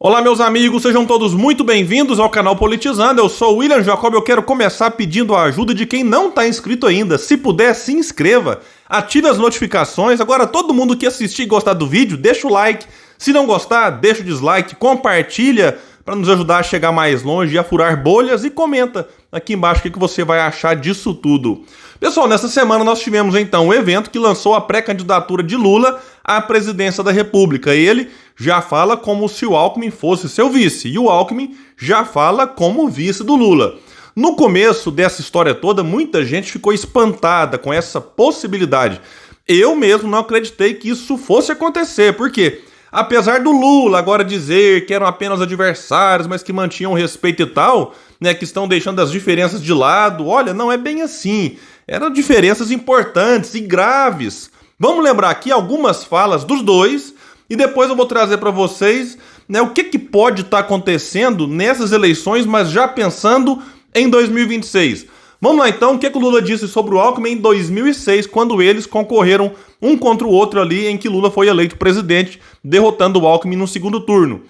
Olá, meus amigos, sejam todos muito bem-vindos ao canal Politizando. Eu sou o William Jacob. Eu quero começar pedindo a ajuda de quem não está inscrito ainda. Se puder, se inscreva, ative as notificações. Agora, todo mundo que assistir e gostar do vídeo, deixa o like. Se não gostar, deixa o dislike, compartilha para nos ajudar a chegar mais longe e a furar bolhas e comenta aqui embaixo o que você vai achar disso tudo. Pessoal, nessa semana nós tivemos então um evento que lançou a pré-candidatura de Lula à presidência da República. Ele já fala como se o Alckmin fosse seu vice, e o Alckmin já fala como vice do Lula. No começo dessa história toda, muita gente ficou espantada com essa possibilidade. Eu mesmo não acreditei que isso fosse acontecer, porque apesar do Lula agora dizer que eram apenas adversários, mas que mantinham respeito e tal, né, que estão deixando as diferenças de lado, olha, não é bem assim. Eram diferenças importantes e graves. Vamos lembrar aqui algumas falas dos dois e depois eu vou trazer para vocês, né, o que pode estar acontecendo nessas eleições, mas já pensando em 2026. Vamos lá então, o que o Lula disse sobre o Alckmin em 2006, quando eles concorreram um contra o outro ali, em que Lula foi eleito presidente, derrotando o Alckmin no segundo turno.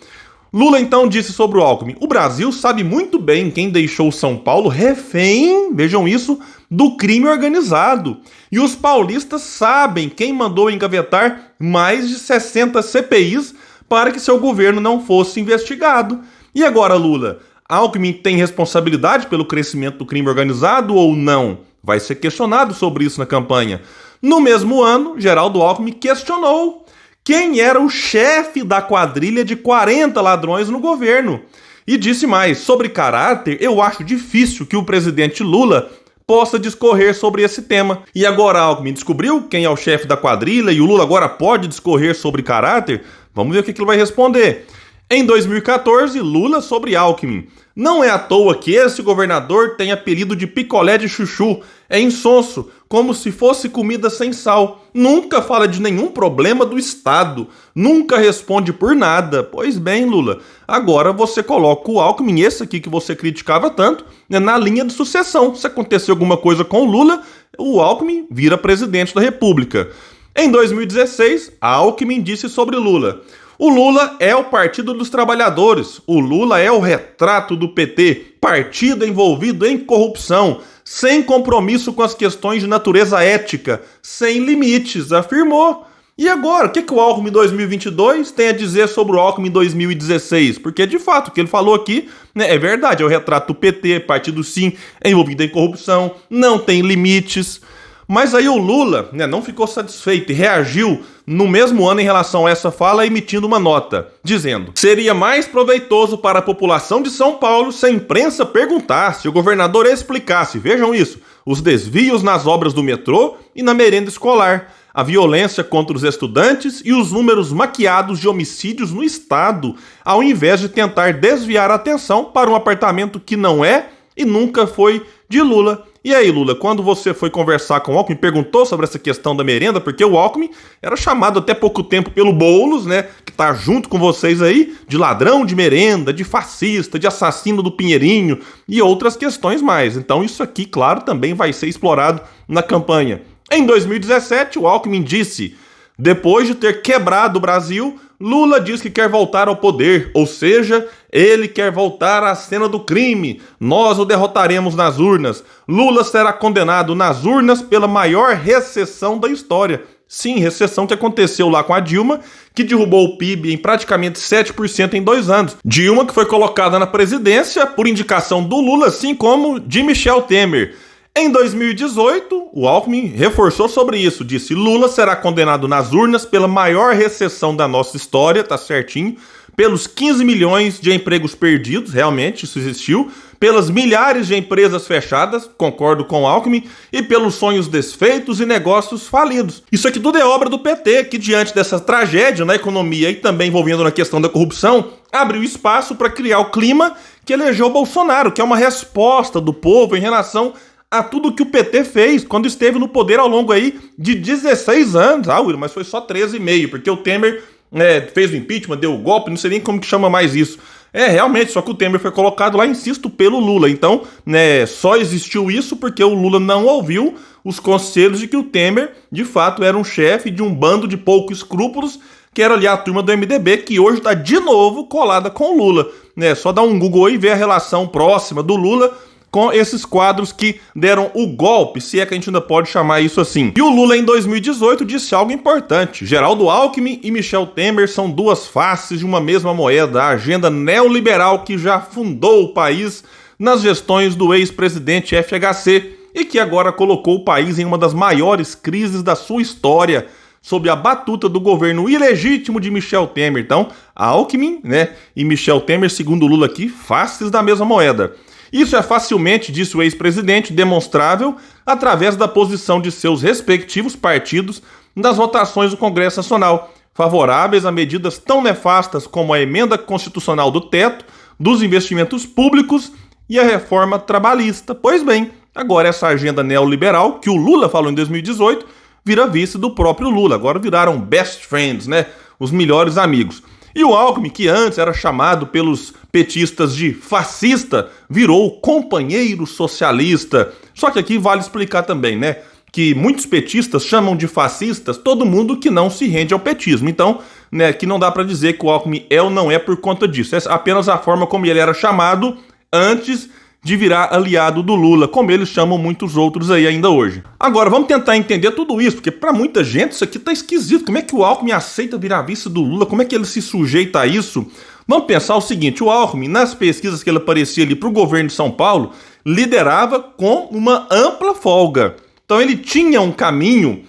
Lula então disse sobre o Alckmin: o Brasil sabe muito bem quem deixou São Paulo refém, vejam isso, do crime organizado. E os paulistas sabem quem mandou engavetar mais de 60 CPIs para que seu governo não fosse investigado. E agora, Lula, Alckmin tem responsabilidade pelo crescimento do crime organizado ou não? Vai ser questionado sobre isso na campanha. No mesmo ano, Geraldo Alckmin questionou quem era o chefe da quadrilha de 40 ladrões no governo. E disse mais: sobre caráter, eu acho difícil que o presidente Lula possa discorrer sobre esse tema. E agora Alckmin descobriu quem é o chefe da quadrilha e o Lula agora pode discorrer sobre caráter? Vamos ver o que ele vai responder. Em 2014, Lula sobre Alckmin: não é à toa que esse governador tem apelido de picolé de chuchu. É insonso, como se fosse comida sem sal. Nunca fala de nenhum problema do Estado. Nunca responde por nada. Pois bem, Lula, agora você coloca o Alckmin, esse aqui que você criticava tanto, né, na linha de sucessão. Se acontecer alguma coisa com o Lula, o Alckmin vira presidente da República. Em 2016, Alckmin disse sobre Lula: o Lula é o Partido dos Trabalhadores, o Lula é o retrato do PT, partido envolvido em corrupção, sem compromisso com as questões de natureza ética, sem limites, afirmou. E agora, o que o Alckmin 2022 tem a dizer sobre o Alckmin 2016? Porque, de fato, o que ele falou aqui, né, é verdade, é o retrato do PT, partido sim, envolvido em corrupção, não tem limites. Mas aí o Lula, né, não ficou satisfeito e reagiu no mesmo ano em relação a essa fala, emitindo uma nota, dizendo: seria mais proveitoso para a população de São Paulo se a imprensa perguntasse, o governador explicasse, vejam isso, os desvios nas obras do metrô e na merenda escolar, a violência contra os estudantes e os números maquiados de homicídios no estado, ao invés de tentar desviar a atenção para um apartamento que não é e nunca foi de Lula. E aí, Lula, quando você foi conversar com o Alckmin, perguntou sobre essa questão da merenda, porque o Alckmin era chamado até pouco tempo pelo Boulos, né, que tá junto com vocês aí, de ladrão de merenda, de fascista, de assassino do Pinheirinho e outras questões mais. Então isso aqui, claro, também vai ser explorado na campanha. Em 2017, o Alckmin disse: depois de ter quebrado o Brasil, Lula diz que quer voltar ao poder, ou seja, ele quer voltar à cena do crime. Nós o derrotaremos nas urnas. Lula será condenado nas urnas pela maior recessão da história. Sim, recessão que aconteceu lá com a Dilma, que derrubou o PIB em praticamente 7% em 2 anos. Dilma que foi colocada na presidência por indicação do Lula, assim como de Michel Temer. Em 2018, o Alckmin reforçou sobre isso, disse: Lula será condenado nas urnas pela maior recessão da nossa história, tá certinho, pelos 15 milhões de empregos perdidos, realmente isso existiu, pelas milhares de empresas fechadas, concordo com o Alckmin, e pelos sonhos desfeitos e negócios falidos. Isso aqui tudo é obra do PT, que diante dessa tragédia na economia e também envolvendo na questão da corrupção, abriu espaço para criar o clima que elegeu Bolsonaro, que é uma resposta do povo em relação a tudo que o PT fez quando esteve no poder ao longo aí de 16 anos. Ah, Will, mas foi só 13,5, porque o Temer fez o impeachment, deu o golpe, não sei nem como que chama mais isso. Realmente, só que o Temer foi colocado lá, insisto, pelo Lula. Então, né, só existiu isso porque o Lula não ouviu os conselhos de que o Temer, de fato, era um chefe de um bando de poucos escrúpulos que era ali a turma do MDB, que hoje está de novo colada com o Lula, né? Só dá um Google aí e ver a relação próxima do Lula com esses quadros que deram o golpe, se é que a gente ainda pode chamar isso assim. E o Lula, em 2018, disse algo importante. Geraldo Alckmin e Michel Temer são duas faces de uma mesma moeda, a agenda neoliberal que já fundou o país nas gestões do ex-presidente FHC e que agora colocou o país em uma das maiores crises da sua história, sob a batuta do governo ilegítimo de Michel Temer. Então, Alckmin, né, e Michel Temer, segundo Lula aqui, faces da mesma moeda. Isso é facilmente, disse o ex-presidente, demonstrável através da posição de seus respectivos partidos nas votações do Congresso Nacional, favoráveis a medidas tão nefastas como a emenda constitucional do teto, dos investimentos públicos e a reforma trabalhista. Pois bem, agora essa agenda neoliberal, que o Lula falou em 2018, vira vice do próprio Lula. Agora viraram best friends, né? Os melhores amigos. E o Alckmin, que antes era chamado pelos petistas de fascista, virou companheiro socialista. Só que aqui vale explicar também, né? Que muitos petistas chamam de fascistas todo mundo que não se rende ao petismo. Então, né, que não dá para dizer que o Alckmin é ou não é por conta disso. É apenas a forma como ele era chamado antes de virar aliado do Lula, como eles chamam muitos outros aí ainda hoje. Agora, vamos tentar entender tudo isso, porque para muita gente isso aqui tá esquisito. Como é que o Alckmin aceita virar vice do Lula? Como é que ele se sujeita a isso? Vamos pensar o seguinte, o Alckmin, nas pesquisas que ele aparecia ali para o governo de São Paulo, liderava com uma ampla folga. Então ele tinha um caminho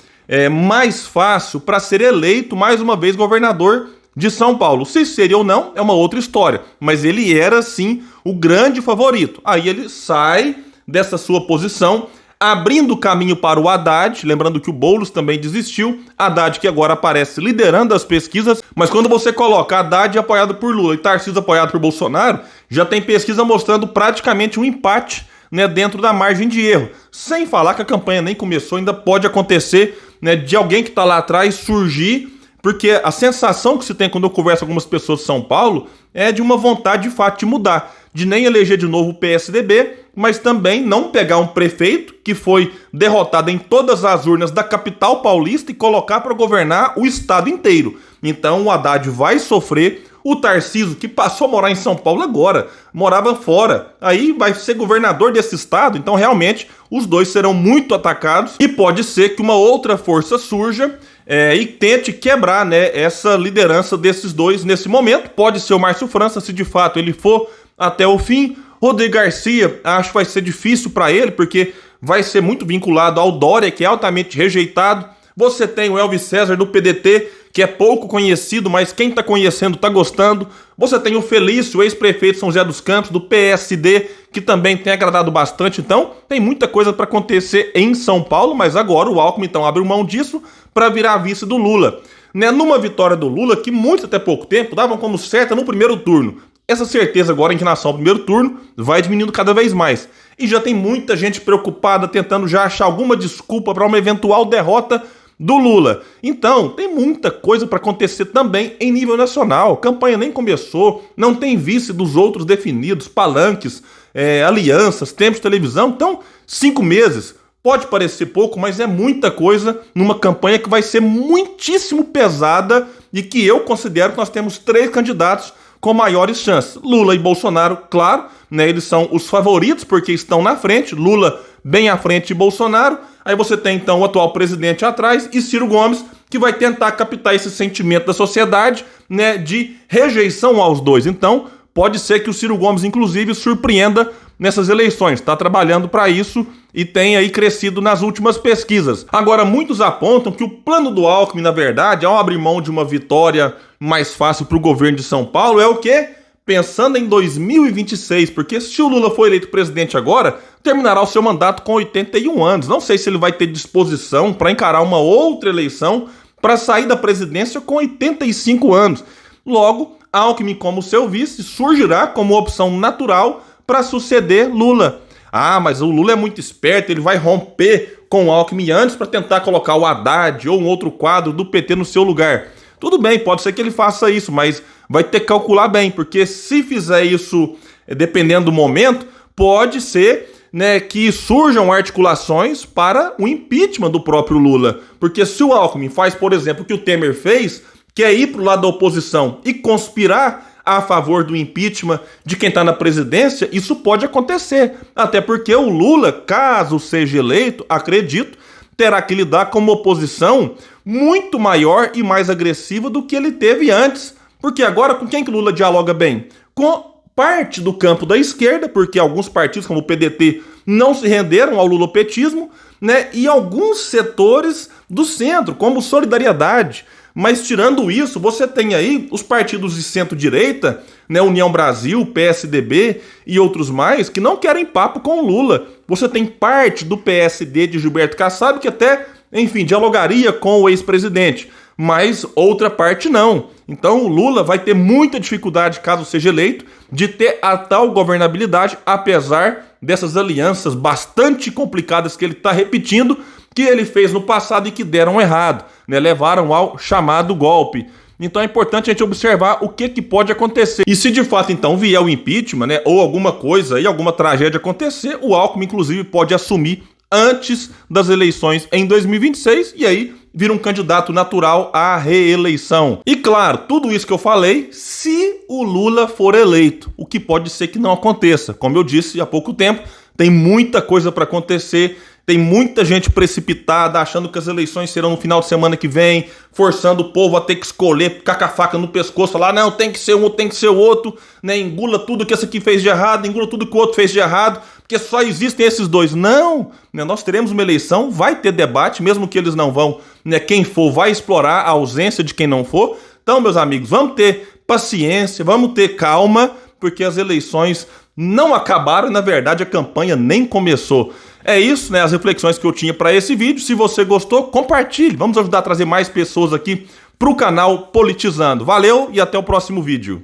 mais fácil para ser eleito mais uma vez governador de São Paulo. Se seria ou não, é uma outra história. Mas ele era, sim, o grande favorito. Aí ele sai dessa sua posição, abrindo caminho para o Haddad, lembrando que o Boulos também desistiu, Haddad que agora aparece liderando as pesquisas, mas quando você coloca Haddad apoiado por Lula e Tarcísio apoiado por Bolsonaro, já tem pesquisa mostrando praticamente um empate, né, dentro da margem de erro. Sem falar que a campanha nem começou, ainda pode acontecer, né, de alguém que está lá atrás surgir, porque a sensação que se tem quando eu converso com algumas pessoas de São Paulo é de uma vontade de fato de mudar, de nem eleger de novo o PSDB, mas também não pegar um prefeito que foi derrotado em todas as urnas da capital paulista e colocar para governar o estado inteiro. Então o Haddad vai sofrer, o Tarcísio, que passou a morar em São Paulo agora, morava fora, aí vai ser governador desse estado, então realmente os dois serão muito atacados e pode ser que uma outra força surja e tente quebrar, né, essa liderança desses dois nesse momento. Pode ser o Márcio França, se de fato ele for até o fim. Rodrigo Garcia, acho que vai ser difícil para ele, porque vai ser muito vinculado ao Dória, que é altamente rejeitado. Você tem o Elvis César do PDT, que é pouco conhecido, mas quem está conhecendo está gostando. Você tem o Felício, ex-prefeito de São José dos Campos, do PSD, que também tem agradado bastante. Então, tem muita coisa para acontecer em São Paulo, mas agora o Alckmin então abriu mão disso para virar vice do Lula. Né? Numa vitória do Lula, que muitos até pouco tempo davam como certa no primeiro turno. Essa certeza agora em relação ao primeiro turno vai diminuindo cada vez mais. E já tem muita gente preocupada tentando já achar alguma desculpa para uma eventual derrota do Lula. Então, tem muita coisa para acontecer também em nível nacional. A campanha nem começou, não tem vice dos outros definidos, palanques, alianças, tempos de televisão. Então, 5 meses pode parecer pouco, mas é muita coisa numa campanha que vai ser muitíssimo pesada e que eu considero que nós temos 3 candidatos com maiores chances. Lula e Bolsonaro, claro, né, eles são os favoritos porque estão na frente, Lula bem à frente de Bolsonaro. Aí você tem então o atual presidente atrás e Ciro Gomes, que vai tentar captar esse sentimento da sociedade, né, de rejeição aos dois. Então, pode ser que o Ciro Gomes, inclusive, surpreenda nessas eleições. Está trabalhando para isso e tem aí crescido nas últimas pesquisas. Agora, muitos apontam que o plano do Alckmin, na verdade, ao abrir mão de uma vitória mais fácil para o governo de São Paulo, é o quê? Pensando em 2026, porque se o Lula for eleito presidente agora, terminará o seu mandato com 81 anos. Não sei se ele vai ter disposição para encarar uma outra eleição para sair da presidência com 85 anos. Logo, Alckmin, como seu vice, surgirá como opção natural para suceder Lula. Ah, mas o Lula é muito esperto, ele vai romper com o Alckmin antes para tentar colocar o Haddad ou um outro quadro do PT no seu lugar. Tudo bem, pode ser que ele faça isso, mas vai ter que calcular bem, porque se fizer isso, dependendo do momento, pode ser, né, que surjam articulações para o impeachment do próprio Lula. Porque se o Alckmin faz, por exemplo, o que o Temer fez, quer ir para o lado da oposição e conspirar a favor do impeachment de quem está na presidência, isso pode acontecer. Até porque o Lula, caso seja eleito, acredito, terá que lidar com uma oposição muito maior e mais agressiva do que ele teve antes. Porque agora com quem que o Lula dialoga bem? Com parte do campo da esquerda, porque alguns partidos como o PDT não se renderam ao lulopetismo, né? E alguns setores do centro, como Solidariedade. Mas tirando isso, você tem aí os partidos de centro-direita, né, União Brasil, PSDB e outros mais, que não querem papo com o Lula. Você tem parte do PSD de Gilberto Kassab que até, enfim, dialogaria com o ex-presidente, mas outra parte não. Então o Lula vai ter muita dificuldade, caso seja eleito, de ter a tal governabilidade, apesar dessas alianças bastante complicadas que ele está repetindo, que ele fez no passado e que deram errado, né? Levaram ao chamado golpe. Então é importante a gente observar o que pode acontecer. E se de fato então vier o impeachment, né, ou alguma coisa e alguma tragédia acontecer, o Alckmin inclusive pode assumir antes das eleições em 2026 e aí vira um candidato natural à reeleição. E claro, tudo isso que eu falei, se o Lula for eleito, o que pode ser que não aconteça. Como eu disse há pouco tempo, tem muita coisa para acontecer. Tem muita gente precipitada, achando que as eleições serão no final de semana que vem, forçando o povo a ter que escolher, ficar com a faca no pescoço, falar, não, tem que ser um, tem que ser o outro, né? Engula tudo que esse aqui fez de errado, engula tudo que o outro fez de errado, porque só existem esses dois. Não, né? Nós teremos uma eleição, vai ter debate, mesmo que eles não vão, né? Quem for vai explorar a ausência de quem não for. Então, meus amigos, vamos ter paciência, vamos ter calma, porque as eleições não acabaram e, na verdade, a campanha nem começou. É isso, né? As reflexões que eu tinha para esse vídeo. Se você gostou, compartilhe. Vamos ajudar a trazer mais pessoas aqui para o canal Politizando. Valeu e até o próximo vídeo.